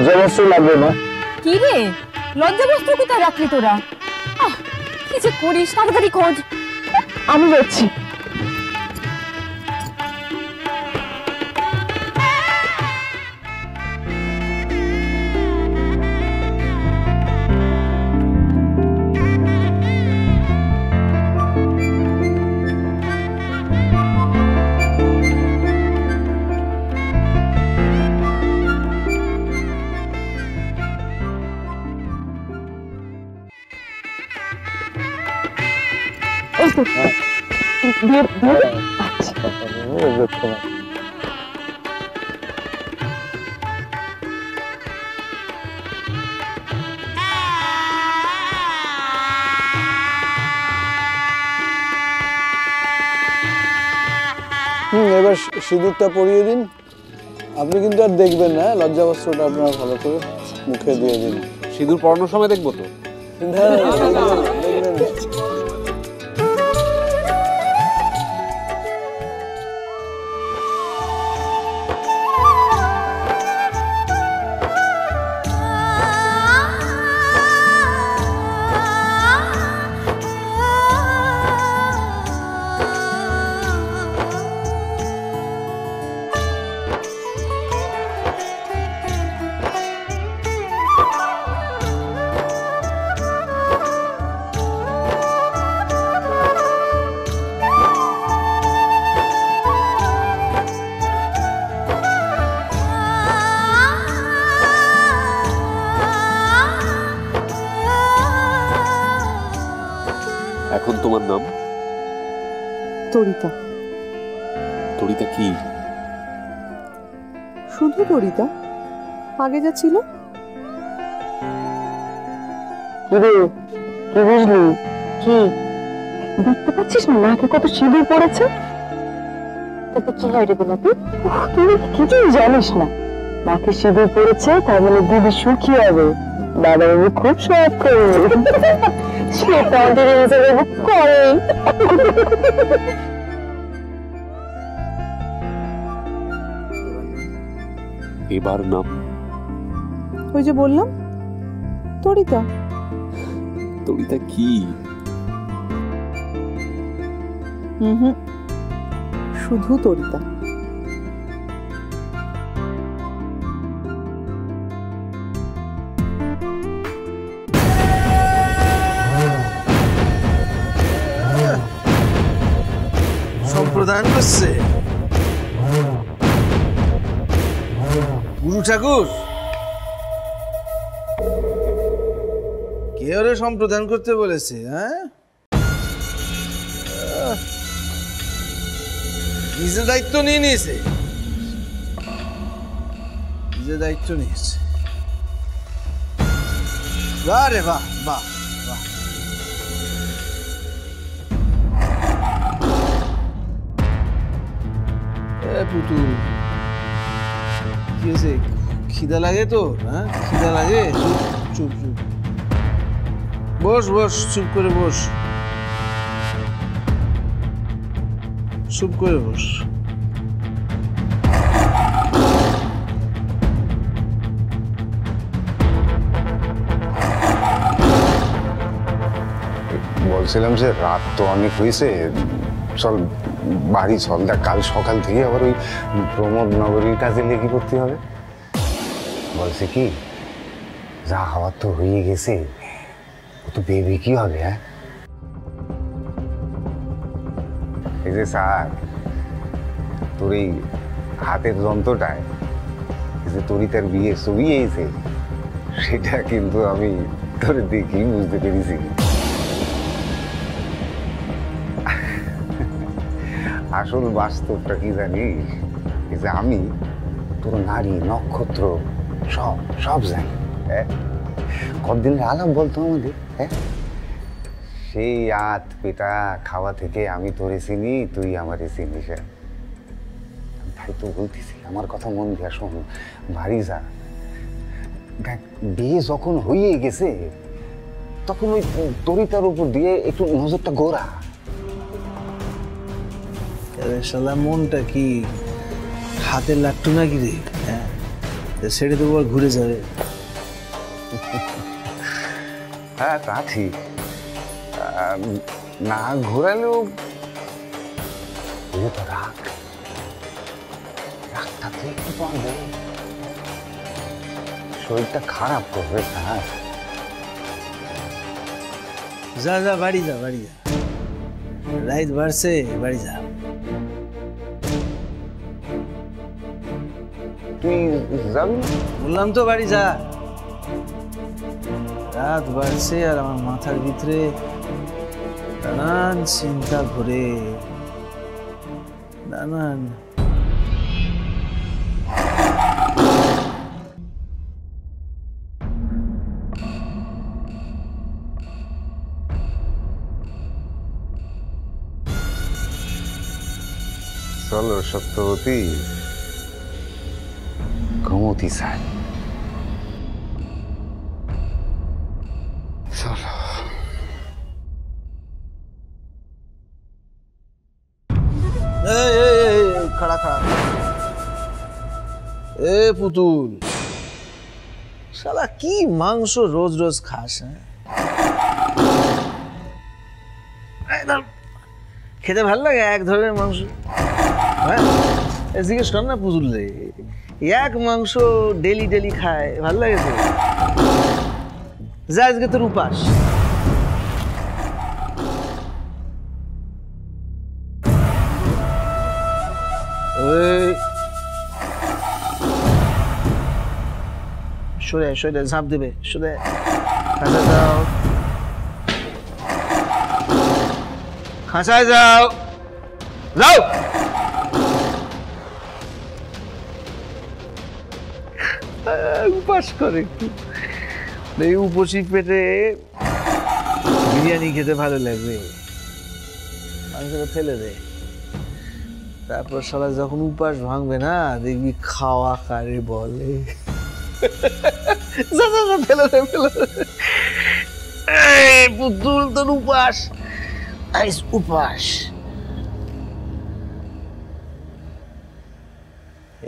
লজ্জা বস্ত্র লাগবে না। কি রে, লজ্জা বস্ত্র কোথায় রাখলি তোরা? কি যে করিস, তাড়াতাড়ি খোঁজ। আমি যাচ্ছি। এবার সিঁদুরটা পরিয়ে দিন। আপনি কিন্তু আর দেখবেন না, লজ্জা বস্ত্রটা আপনারা ভালো করে মুখে দিয়ে দিন। সিঁদুর পরানোর সময় দেখবো তো? দেখবেন। এখন তোমার নাম? তরিতা। তরিতা কি? শুধু তরিতা, আগে যা ছিল। কি রে, কি বুঝলি? কি দেখতে পাচ্ছিস না নাকে কত সিঁদুর পড়েছে? তাতে কি হয় রে গোলাপি? তুই কিছুই জানিস না। নাকে সিঁদুর পড়েছে তার মানে দিদি সুখী হবে, দাদাবাবু খুব শখ করবে। সেটা আমাদের করে। এবার নাম? ওই যে বললাম, তরিতা। তরিতা কি? শুধু তরিতা। সম্প্রদান করছে গুরু ঠাকুর। কে ওরে সম্প্রদান করতে বলেছে? হ্যাঁ, নিজে দায়িত্ব নিয়ে নিয়েছে, নিজে দায়িত্ব নিয়েছে। বাহ রে বাহ, বাহ বাহ। পুতুল কি হয়েছে? খিদা লাগে তো? হ্যাঁ, খিদা লাগে? চুপ চুপ চুপ, বস বস, চুপ করে বস, চুপ করে বস। বলছিলাম যে রাত তো অনেক হয়েছে, চল বাড়ি চল। দেখ কাল সকাল থেকে আবার ওই প্রমোদ নগরীর কাজে লেগে করতে হবে। বলছে কি, যা হওয়ার তো হয়ে গেছে, ও তো বেবি কি হবে? হ্যাঁ, এই যে স্যার তোর এই হাতের যন্ত্রটায় যে তরিতার বিয়ে ছবি এসে, সেটা কিন্তু আমি তোর দেখি বুঝতে পেরেছি। আসল বাস্তবটা কি জানিস? এই যে আমি তোর নারী নক্ষত্র সব সব জানি। হ্যাঁ, কতদিনের আলাপ বলতো আমাদের? হ্যাঁ, সেই আত পেটা খাওয়া থেকে আমি তোরে চিনি, তুই আমারে চিনিস। তাই তো বলতেছি, আমার কথা মন দিয়া শোন, বাড়ি যা। দেখ বিয়ে যখন হয়ে গেছে তখন ওই তরিতার উপর দিয়ে একটু নজরটা গোড়া। শালা মনটা কি হাতের লাট্টু নাকি রে? ছেড়ে দেবো আর ঘুরে যাবে। হ্যাঁ তা ঠিক, না ঘোরালেও এই তো রাগ, রাগটা তো একটু পারবে, শরীরটা খারাপ করবে। হ্যাঁ যা যা বাড়ি যা, বাড়ি যা, রাইত বাড়ছে, বাড়ি যা। তুই যাবি? বললাম তো বাড়ি যা, রাত বাড়ছে আর আমার মাথার ভিতরে নানান চিন্তা ঘুরে, নানান। চলো সত্যবতী, ঘুমোতি চাই, চলো। খাড়া খাড়া, এ পুতুল, শালা কি মাংস রোজ রোজ খাস? হ্যাঁ খেতে ভালো লাগে এক ধরনের মাংস? হ্যাঁ জিজ্ঞেস কর না পুতুল রে, এক মাংস ডেলি ডেলি খায় ভালো লাগে তো? যা আজকে তোর উপাস। সরে সরে ঝাঁপ দেবে, সরে খাঁচা যাও, খাঁচায় যাও, যাও। উপাস করে একটু, এই উপসী পেটে বিরিয়ানি খেতে ভালো লাগবে, মাংসটা ফেলে দে, তারপর শালা যখন উপাস ভাঙবে না দেখবি খাওয়া কারে বলে। যা যা যা, ফেলে দে, ফেলে দে। পুতুল তোর উপাস, আইস উপাস।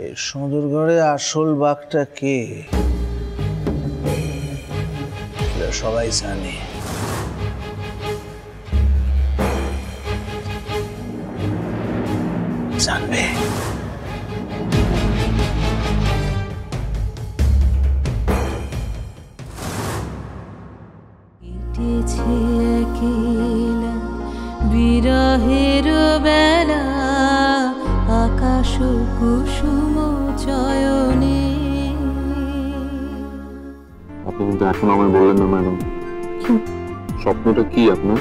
এই সদরঘরে আসল বাঘটা কে সবাই জানে। জানবে বিরহের বেলা আকাশ কুসুম চয়নে। আপনি কিন্তু এখন আমায় বললেন না ম্যাডাম, স্বপ্নটা কি আপনার?